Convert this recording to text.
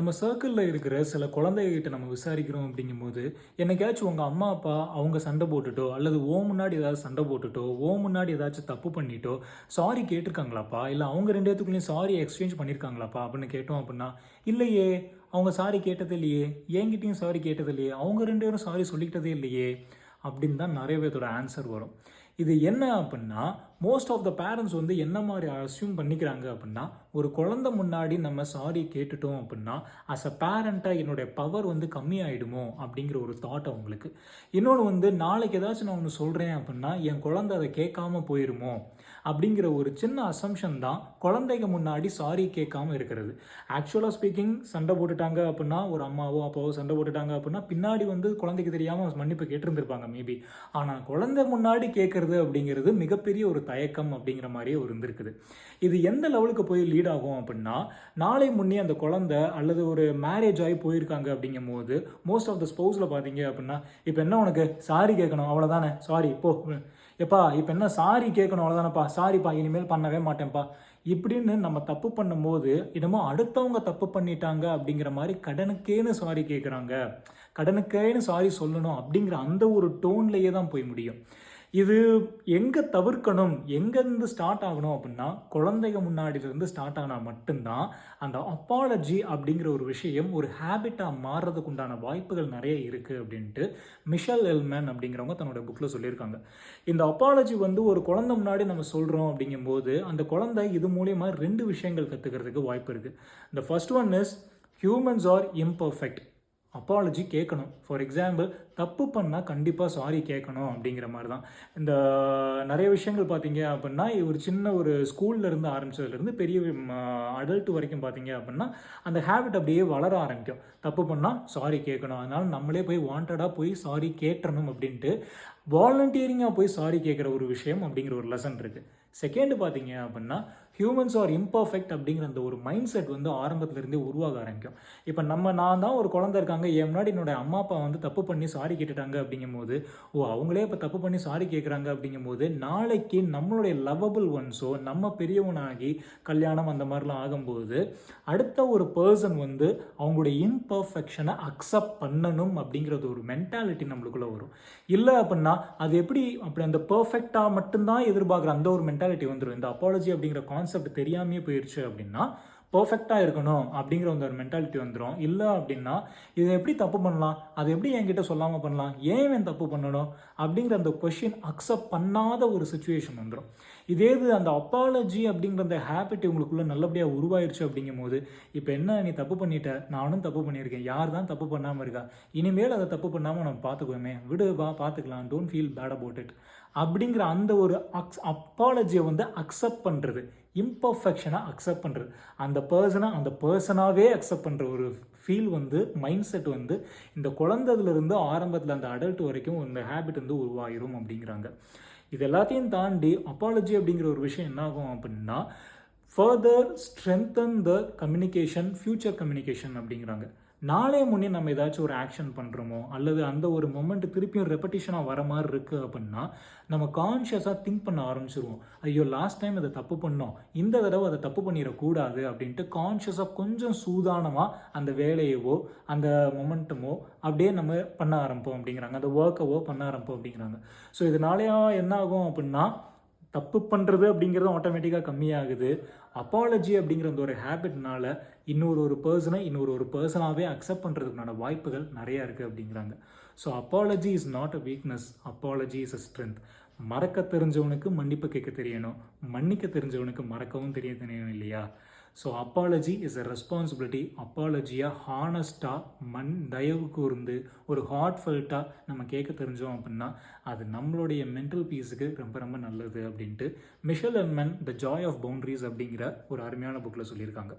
நம்ம சர்க்கிளில் இருக்கிற சில குழந்தைகிட்ட நம்ம விசாரிக்கிறோம் அப்படிங்கும்போது, என்னைக்காச்சும் உங்க அம்மா, அப்பா அவங்க சண்டை போட்டுட்டோ, அல்லது முன்னாடி ஏதாவது சண்டை போட்டுட்டோ, முன்னாடி ஏதாச்சும் தப்பு பண்ணிட்டோ, சாரி கேட்டிருக்காங்களாப்பா? இல்ல அவங்க 2 பேத்துக்குள்ளேயும் சாரி எக்ஸ்சேஞ்ச் பண்ணியிருக்காங்களாப்பா? அப்படின்னு கேட்டோம் அப்படின்னா, இல்லையே. அவங்க சாரி கேட்டதே இல்லையே. என்கிட்டயும் சாரி கேட்டது இல்லையே. அவங்க 2 பேரும் சாரி சொல்லிக்கிட்டதே இல்லையே. அப்படின்னு தான் நிறைய பேர்த்தோட ஆன்சர் வரும். இது என்ன அப்படின்னா, மோஸ்ட் ஆஃப் த பேரண்ட்ஸ் வந்து என்ன மாதிரி அஸ்யூம் பண்ணிக்கிறாங்க அப்படின்னா, ஒரு குழந்தை முன்னாடி நம்ம சாரி கேட்டுட்டோம் அப்படின்னா, அஸ் அ பேரண்ட்டாக என்னுடைய பவர் வந்து கம்மியாயிடுமோ அப்படிங்கிற ஒரு தாட் அவங்களுக்கு. இன்னொன்று வந்து நாளைக்கு ஏதாச்சும் நான் ஒன்று சொல்கிறேன் அப்படின்னா, என் குழந்தை அதை கேட்காம போயிருமோ அப்படிங்கிற ஒரு சின்ன அசம்ஷன் தான் குழந்தைங்க முன்னாடி சாரி கேட்காம இருக்கிறது. ஆக்சுவலாக ஸ்பீக்கிங் சண்டை போட்டுட்டாங்க அப்படின்னா, ஒரு அம்மாவோ அப்பாவோ சண்டை போட்டுட்டாங்க அப்படின்னா, பின்னாடி வந்து குழந்தைக்கு தெரியாமல் மன்னிப்பு கேட்டிருந்திருப்பாங்க மேபி. ஆனால் குழந்தை முன்னாடி கேட்கறது அப்படிங்கிறது மிகப்பெரிய ஒரு தயக்கம் அப்படிங்கிற மாதிரியே ஒரு இருந்திருக்குது. இது எந்த லெவலுக்கு போய் லீட் ஆகும் அப்படின்னா, நாளை முன்னே அந்த குழந்தை அல்லது ஒரு மேரேஜ் ஆகி போயிருக்காங்க அப்படிங்கும் போது மோஸ்ட் ஆஃப் த ஸ்பௌஸில் பார்த்தீங்க அப்படின்னா, இப்போ என்ன உனக்கு சாரி கேட்கணும் அவ்வளோதானே, சாரி போ, எப்பா இப்போ என்ன சாரி கேட்கணும் அவ்வளோதானப்பா, சாரிப்பா இனிமேல் பண்ணவே மாட்டேன்ப்பா இப்படின்னு நம்ம தப்பு பண்ணும்போது என்னமோ அடுத்தவங்க தப்பு பண்ணிட்டாங்க அப்படிங்கிற மாதிரி கடனுக்கேன்னு சாரி கேட்குறாங்க, கடனுக்கேன்னு சாரி சொல்லணும் அப்படிங்கிற அந்த ஒரு டோன்லேயே தான் போய் முடியும். இது எங்கே தவிர்க்கணும், எங்கேருந்து ஸ்டார்ட் ஆகணும் அப்படின்னா, குழந்தைங்க முன்னாடியிலேருந்து ஸ்டார்ட் ஆனால் மட்டும்தான் அந்த அப்பாலஜி அப்படிங்கிற ஒரு விஷயம் ஒரு ஹேபிட்டாக மாறுறதுக்கு உண்டான வாய்ப்புகள் நிறைய இருக்குது அப்படின்ட்டு மிஷல் எல்மேன் அப்படிங்கிறவங்க தன்னோட புக்கில் சொல்லியிருக்காங்க. இந்த அப்பாலஜி வந்து ஒரு குழந்தை முன்னாடி நம்ம சொல்கிறோம் அப்படிங்கும்போது அந்த குழந்தை இது மூலயமா 2 விஷயங்கள் கற்றுக்கிறதுக்கு வாய்ப்பு இருக்குது. இந்த first one is humans are imperfect. Apology கேட்கணும். ஃபார் எக்ஸாம்பிள், தப்பு பண்ணால் கண்டிப்பாக சாரி கேட்கணும் அப்படிங்கிற மாதிரி தான். இந்த நிறைய விஷயங்கள் பார்த்தீங்க அப்படின்னா, ஒரு சின்ன ஒரு ஸ்கூல்லேருந்து ஆரம்பித்ததுலேருந்து பெரிய அடல்ட் வரைக்கும் பார்த்தீங்க அப்படின்னா, அந்த ஹேபிட் அப்படியே வளர ஆரம்பிக்கும். தப்பு பண்ணால் சாரி கேட்கணும், அதனால் நம்மளே போய் வாண்டடாக போய் சாரி கேட்டணும் அப்படின்ட்டு வாலண்டியரிங்காக போய் சாரி கேட்குற ஒரு விஷயம் அப்படிங்கிற ஒரு லெசன் இருக்குது. செகண்ட் பார்த்தீங்க அப்படின்னா, ஹியூமன்ஸ் ஆர் இம்பர்ஃபெக்ட் அப்படிங்கிற அந்த ஒரு மைண்ட் செட் வந்து ஆரம்பத்துலேருந்தே உருவாக ஆரம்பிக்கும். இப்போ நான் தான் ஒரு குழந்தை இருக்காங்க, என் முன்னாடி என்னோட அம்மா அப்பா வந்து தப்பு பண்ணி சாரி கேட்டுட்டாங்க அப்படிங்கும்போது, அவங்களே இப்போ தப்பு பண்ணி சாரி கேட்குறாங்க அப்படிங்கும்போது, நாளைக்கு நம்மளுடைய லவ்வபிள் ஒன்ஸோ நம்ம பெரியவனாகி கல்யாணம் அந்த மாதிரிலாம் ஆகும்போது அடுத்த ஒரு பர்சன் வந்து அவங்களுடைய இம்பர்ஃபெக்ஷனை அக்செப்ட் பண்ணணும் அப்படிங்கிறது ஒரு மென்டாலிட்டி நம்மளுக்குள்ளே வரும். இல்லை அப்படின்னா அது எப்படி அப்படி அந்த பர்ஃபெக்டாக மட்டும்தான் எதிர்பார்க்குற அந்த ஒரு மென்டாலிட்டி வந்துடும். இந்த அப்பாலஜி அப்படிங்கிற கான்செப்ட் தெரியாமையே போயிடுச்சு அப்படின்னா, பர்ஃபெக்டாக இருக்கணும் அப்படிங்கிற ஒரு மென்டாலிட்டி வந்துடும். இல்லை அப்படின்னா இதை எப்படி தப்பு பண்ணலாம், அதை எப்படி என்கிட்ட சொல்லாமல் பண்ணலாம், ஏன் தப்பு பண்ணணும் அப்படிங்கிற அந்த கொஷின் அக்செப்ட் பண்ணாத ஒரு சுச்சுவேஷன் வந்துடும். இதே இது அந்த அப்பாலஜி அப்படிங்கிற அந்த ஹேபிட் உங்களுக்குள்ளே நல்லபடியாக உருவாயிருச்சு அப்படிங்கும் போது, இப்போ என்ன நீ தப்பு பண்ணிட்ட, நானும் தப்பு பண்ணியிருக்கேன், யார் தான் தப்பு பண்ணாமல் இருக்கா, இனிமேல் அதை தப்பு பண்ணாமல் நம்ம பார்த்துக்குவோமே, விடுவா பார்த்துக்கலாம், don't feel bad about it அப்படிங்கிற அந்த ஒரு அப்பாலஜியை வந்து அக்செப்ட் பண்ணுறது, இம்பர்ஃபெக்ஷனை அக்செப்ட் பண்ணுறது, அந்த பர்சனாகவே அக்செப்ட் பண்ணுற ஒரு ஃபீல் வந்து மைண்ட் செட் வந்து இந்த குழந்தையிலிருந்து ஆரம்பத்தில் அந்த அடல்ட் வரைக்கும் இந்த ஹேபிட் வந்து உருவாயிரும் அப்படிங்கிறாங்க. இது எல்லாத்தையும் தாண்டி அப்பாலஜி அப்படிங்கிற ஒரு விஷயம் என்ன ஆகும் அப்படின்னா, ஃபர்தர் ஸ்ட்ரென்தன் த கம்யூனிகேஷன், ஃபியூச்சர் கம்யூனிகேஷன் அப்படிங்கிறாங்க. நாளே முன்னே நம்ம ஏதாச்சும் ஒரு ஆக்ஷன் பண்ணுறோமோ அல்லது அந்த ஒரு மொமெண்ட் திருப்பியும் ரெப்படிஷனாக வர மாதிரி இருக்குது அப்படின்னா, நம்ம கான்ஷியஸாக திங்க் பண்ண ஆரம்பிச்சிருவோம். ஐயோ லாஸ்ட் டைம் அதை தப்பு பண்ணோம், இந்த தடவை அதை தப்பு பண்ணிடக்கூடாது அப்படின்ட்டு கான்ஷியஸாக கொஞ்சம் சூதானமாக அந்த வேலையவோ அந்த மொமெண்ட்டமோ அப்படியே நம்ம பண்ண ஆரம்பிப்போம் அப்படிங்கிறாங்க, அந்த ஒர்க்கவோ பண்ண ஆரம்பிப்போம் அப்படிங்கிறாங்க. ஸோ இதனாலேயா என்ன ஆகும் அப்படின்னா, தப்பு பண்ணுறது அப்படிங்கிறது ஆட்டோமேட்டிக்காக கம்மியாகுது. அப்பாலஜி அப்படிங்கிற அந்த ஒரு ஹேபிட்னால ஒரு பர்சனாகவே அக்செப்ட் பண்ணுறதுக்கான வாய்ப்புகள் நிறையா இருக்குது அப்படிங்கிறாங்க. So apology is not a weakness, apology is a strength. மறக்க தெரிஞ்சவனுக்கு மன்னிப்பு கேட்க தெரியணும், மன்னிக்க தெரிஞ்சவனுக்கு மறக்கவும் தெரியணும் இல்லையா? So apology is a responsibility. அப்பாலஜியாக ஹானஸ்ட்டாக தயவு கூர்ந்து ஒரு ஹார்ட்ஃபெல்ட்டாக நம்ம கேட்க தெரிஞ்சோம் அப்படின்னா அது நம்மளுடைய மென்டல் பீஸுக்கு ரொம்ப ரொம்ப நல்லது அப்படின்ட்டு Michelle Elman the joy of boundaries அப்படிங்கிற ஒரு அருமையான புக்கில் சொல்லியிருக்காங்க.